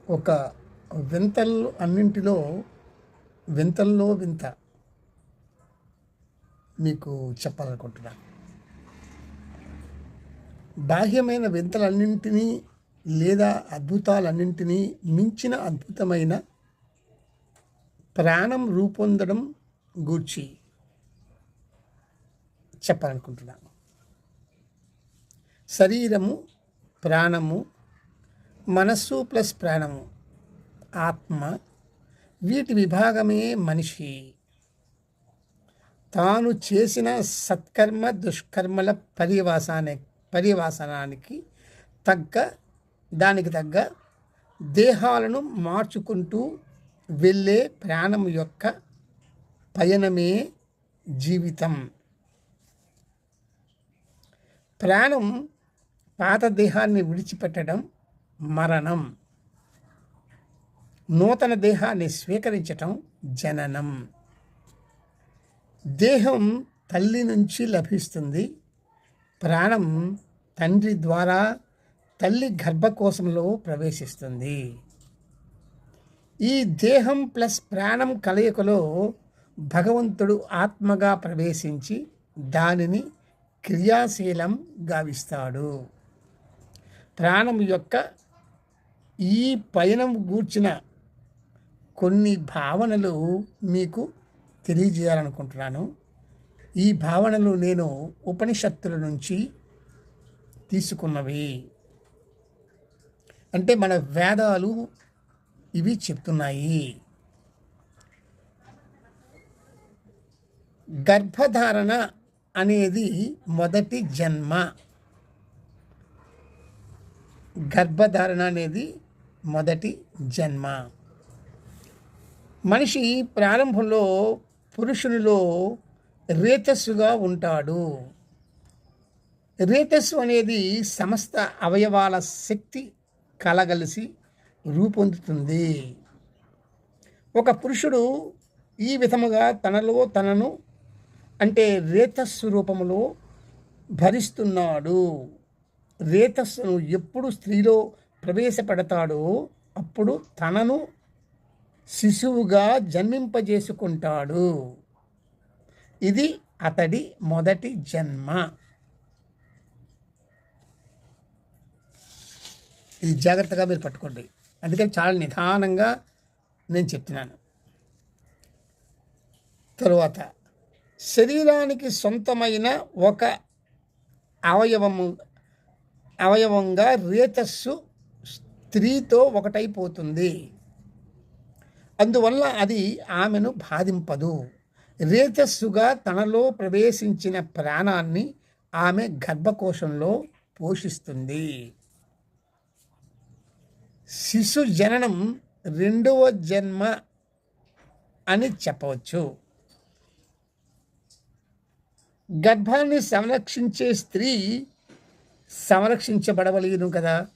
ఒక వింతల్లో అన్నింటిలో వింతల్లో వింత మీకు చెప్పాలనుకుంటున్నాను. బాహ్యమైన వింతలన్నింటినీ లేదా అద్భుతాలన్నింటినీ మించిన అద్భుతమైన ప్రాణం రూపొందడం గూర్చి చెప్పాలనుకుంటున్నాను. శరీరము, ప్రాణము, మనస్సు ప్లస్ ప్రాణము, ఆత్మ, వీటి విభాగమే మనిషి. తాను చేసిన సత్కర్మ దుష్కర్మల పర్యవసానానికి దానికి తగ్గ దేహాలను మార్చుకుంటూ వెళ్ళే ప్రాణం యొక్క పయనమే జీవితం. ప్రాణం పాత దేహాన్ని విడిచిపెట్టడం మరణం, నూతన దేహాన్ని స్వీకరించటం జననం. దేహం తల్లి నుంచి లభిస్తుంది. ప్రాణం తండ్రి ద్వారా తల్లి గర్భకోశంలో ప్రవేశిస్తుంది. ఈ దేహం ప్లస్ ప్రాణం కలయికలో భగవంతుడు ఆత్మగా ప్రవేశించి దానిని క్రియాశీలం గావిస్తాడు. ప్రాణం యొక్క ఈ పయనం గూర్చిన కొన్ని భావనలు మీకు తెలియజేయాలనుకుంటున్నాను. ఈ భావనలు నేను ఉపనిషత్తుల నుంచి తీసుకున్నవి. అంటే మన వేదాలు ఇవి చెప్తున్నాయి. గర్భధారణ అనేది మొదటి జన్మ. గర్భధారణ అనేది మొదటి జన్మ. మనిషి ప్రారంభంలో పురుషునిలో రేతస్సుగా ఉంటాడు. రేతస్సు అనేది సమస్త అవయవాల శక్తి కలగలిసి రూపొందుతుంది. ఒక పురుషుడు ఈ విధముగా తనలో తనను అంటే రేతస్సు రూపంలో భరిస్తున్నాడు. రేతస్సును ఎప్పుడు స్త్రీలో ప్రవేశపెడతాడో అప్పుడు తనను శిశువుగా జన్మింపజేసుకుంటాడు. ఇది అతడి మొదటి జన్మ. ఇది జాగ్రత్తగా మీరు పట్టుకోండి. అందుకని చాలా నిదానంగా నేను చెప్తున్నాను. తరువాత శరీరానికి సొంతమైన ఒక అవయవంగా రేతస్సు స్త్రీతో ఒకటైపోతుంది. అందువల్ల అది ఆమెను బాధింపదు. రేతస్సుగా తనలో ప్రవేశించిన ప్రాణాన్ని ఆమె గర్భకోశంలో పోషిస్తుంది. శిశు జననం రెండవ జన్మ అని చెప్పవచ్చు. గర్భాన్ని సంరక్షించే స్త్రీ సంరక్షించబడవలేను కదా.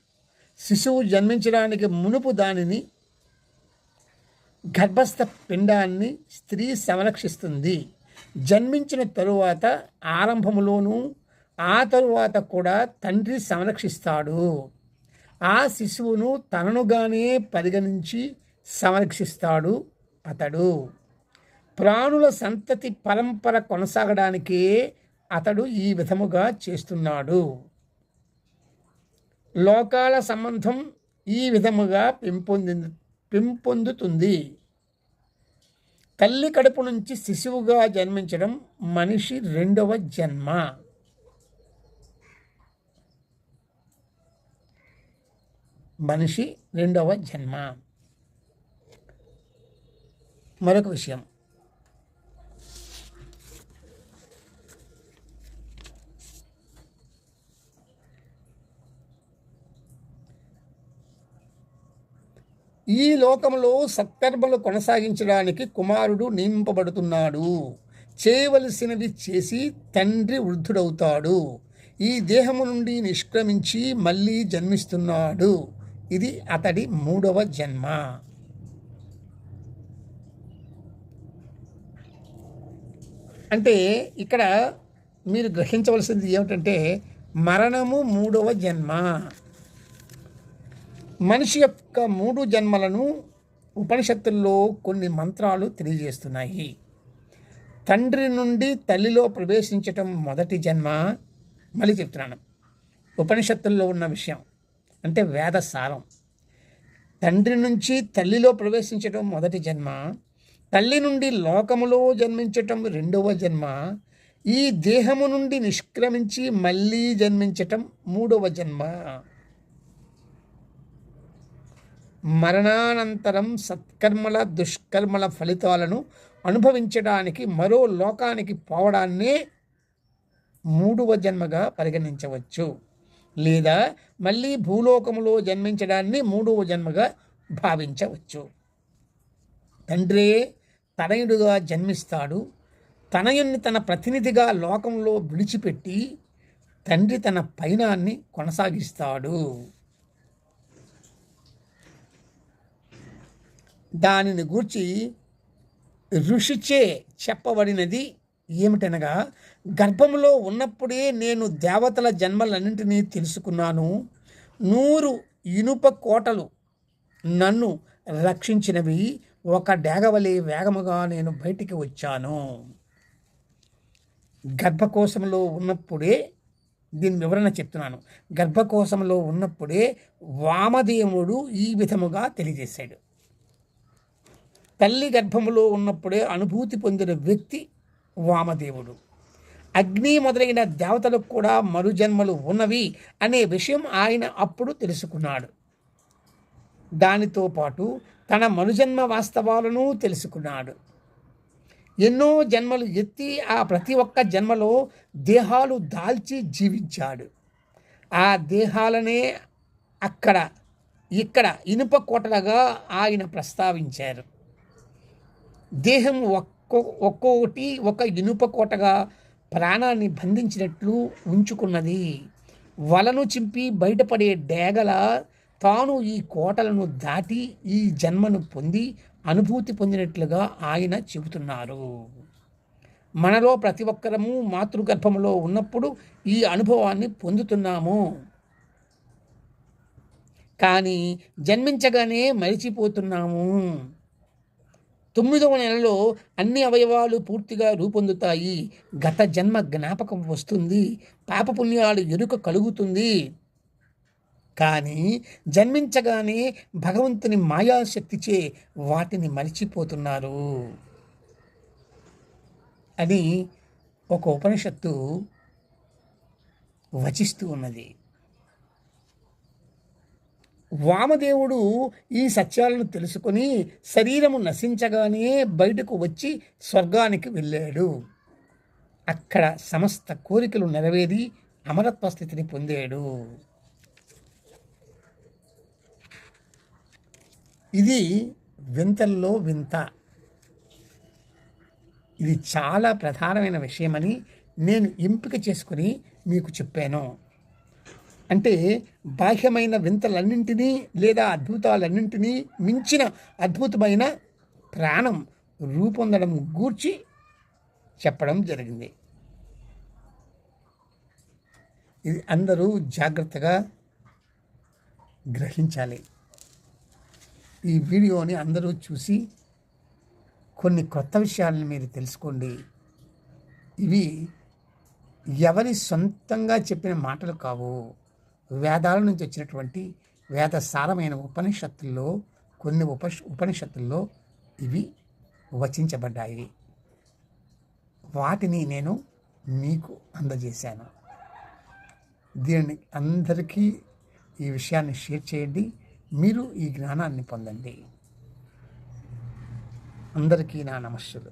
శిశువు జన్మించడానికి మునుపు దానిని గర్భస్థ పిండాన్ని స్త్రీ సంరక్షిస్తుంది. జన్మించిన తరువాత ఆరంభంలోనూ ఆ తరువాత కూడా తండ్రి సంరక్షిస్తాడు. ఆ శిశువును తననుగానే పరిగణించి సంరక్షిస్తాడు అతడు. ప్రాణుల సంతతి పరంపర కొనసాగడానికే అతడు ఈ విధముగా చేస్తున్నాడు. లోకాల సంబంధం ఈ విధముగా పెంపొందుతుంది. తల్లి కడుపు నుంచి శిశువుగా జన్మించడం మనిషి రెండవ జన్మ. మనిషి రెండవ జన్మ. మరొక విషయం, ఈ లోకంలో సత్కర్మలు కొనసాగించడానికి కుమారుడు నియమింపబడుతున్నాడు. చేయవలసినవి చేసి తండ్రి వృద్ధుడవుతాడు. ఈ దేహము నుండి నిష్క్రమించి మళ్ళీ జన్మిస్తున్నాడు. ఇది అతడి మూడవ జన్మ. అంటే ఇక్కడ మీరు గ్రహించవలసింది ఏమిటంటే మరణము మూడవ జన్మ. మనిషి యొక్క 3 జన్మలను ఉపనిషత్తుల్లో కొన్ని మంత్రాలు తెలియజేస్తున్నాయి. తండ్రి నుండి తల్లిలో ప్రవేశించటం మొదటి జన్మ. మళ్ళీ చెప్తున్నాను, ఉపనిషత్తుల్లో ఉన్న విషయం అంటే వేద సారం. తండ్రి నుంచి తల్లిలో ప్రవేశించటం మొదటి జన్మ, తల్లి నుండి లోకములో జన్మించటం రెండవ జన్మ, ఈ దేహము నుండి నిష్క్రమించి మళ్ళీ జన్మించటం మూడవ జన్మ. మరణానంతరం సత్కర్మల దుష్కర్మల ఫలితాలను అనుభవించడానికి మరో లోకానికి పోవడాన్నే మూడవ జన్మగా పరిగణించవచ్చు, లేదా మళ్ళీ భూలోకములో జన్మించడాన్ని మూడవ జన్మగా భావించవచ్చు. తండ్రే తనయుడుగా జన్మిస్తాడు. తనయుణ్ణి తన ప్రతినిధిగా లోకంలో విడిచిపెట్టి తండ్రి తన పయనాన్ని కొనసాగిస్తాడు. దానిని గూర్చి ఋషిచే చెప్పబడినది ఏమిటనగా, గర్భంలో ఉన్నప్పుడే నేను దేవతల జన్మలన్నింటినీ తెలుసుకున్నాను. 100 ఇనుప కోటలు నన్ను రక్షించినవి. ఒక డేగవలే వేగముగా నేను బయటికి వచ్చాను. గర్భకోశంలో ఉన్నప్పుడే, దీని వివరణ చెప్తున్నాను, గర్భకోశంలో ఉన్నప్పుడే వామదేవుడు ఈ విధముగా తెలియజేశాడు. తల్లి గర్భములో ఉన్నప్పుడే అనుభూతి పొందిన వ్యక్తి వామదేవుడు. అగ్ని మొదలైన దేవతలకు కూడా మరుజన్మలు ఉన్నవి అనే విషయం ఆయన అప్పుడు తెలుసుకున్నాడు. దానితో పాటు తన మనుజన్మ వాస్తవాలను తెలుసుకున్నాడు. ఎన్నో జన్మలు ఎత్తి ఆ ప్రతి ఒక్క జన్మలో దేహాలు దాల్చి జీవించాడు. ఆ దేహాలనే ఇక్కడ ఇనుప కోటలుగా ఆయన ప్రస్తావించారు. దేహం ఒక్కొక్కటి ఒక ఇనుప కోటగా ప్రాణాన్ని బంధించినట్లు ఉంచుకున్నది. వలను చింపి బయటపడే డేగల తాను ఈ కోటలను దాటి ఈ జన్మను పొంది అనుభూతి పొందినట్లుగా ఆయన చెబుతున్నారు. మనలో ప్రతి ఒక్కరము మాతృగర్భంలో ఉన్నప్పుడు ఈ అనుభవాన్ని పొందుతున్నాము. కానీ జన్మించగానే మరిచిపోతున్నాము. 9వ నెలలో అన్ని అవయవాలు పూర్తిగా రూపొందుతాయి. గత జన్మ జ్ఞాపకం వస్తుంది. పాపపుణ్యాలు ఎరుక కలుగుతుంది. కానీ జన్మించగానే భగవంతుని మాయాశక్తిచే వాటిని మరిచిపోతున్నారు అని ఒక ఉపనిషత్తు వచిస్తూ ఉన్నది. వామదేవుడు ఈ సత్యాలను తెలుసుకొని శరీరము నశించగానే బయటకు వచ్చి స్వర్గానికి వెళ్ళాడు. అక్కడ సమస్త కోరికలు నెరవేరి అమరత్వ స్థితిని పొందాడు. ఇది వింతల్లో వింత. ఇది చాలా ప్రధానమైన విషయమని నేను ఎంపిక చేసుకుని మీకు చెప్పాను. అంటే బాహ్యమైన వింతలన్నింటినీ లేదా అద్భుతాలన్నింటినీ మించిన అద్భుతమైన ప్రాణం రూపొందడం గూర్చి చెప్పడం జరిగింది. ఇది అందరూ జాగ్రత్తగా గ్రహించాలి. ఈ వీడియోని అందరూ చూసి కొన్ని కొత్త విషయాలను మీరు తెలుసుకోండి. ఇవి ఎవరి సొంతంగా చెప్పిన మాటలు కావు. వేదాల నుంచి వచ్చినటువంటి వేద సారమైన ఉపనిషత్తుల్లో కొన్ని ఉపనిషత్తుల్లో ఇవి వచించబడ్డాయి. వాటిని నేను మీకు అందజేశాను. దీన్ని అందరికీ ఈ విషయాన్ని షేర్ చేయండి. మీరు ఈ జ్ఞానాన్ని పొందండి. అందరికీ నా నమస్సులు.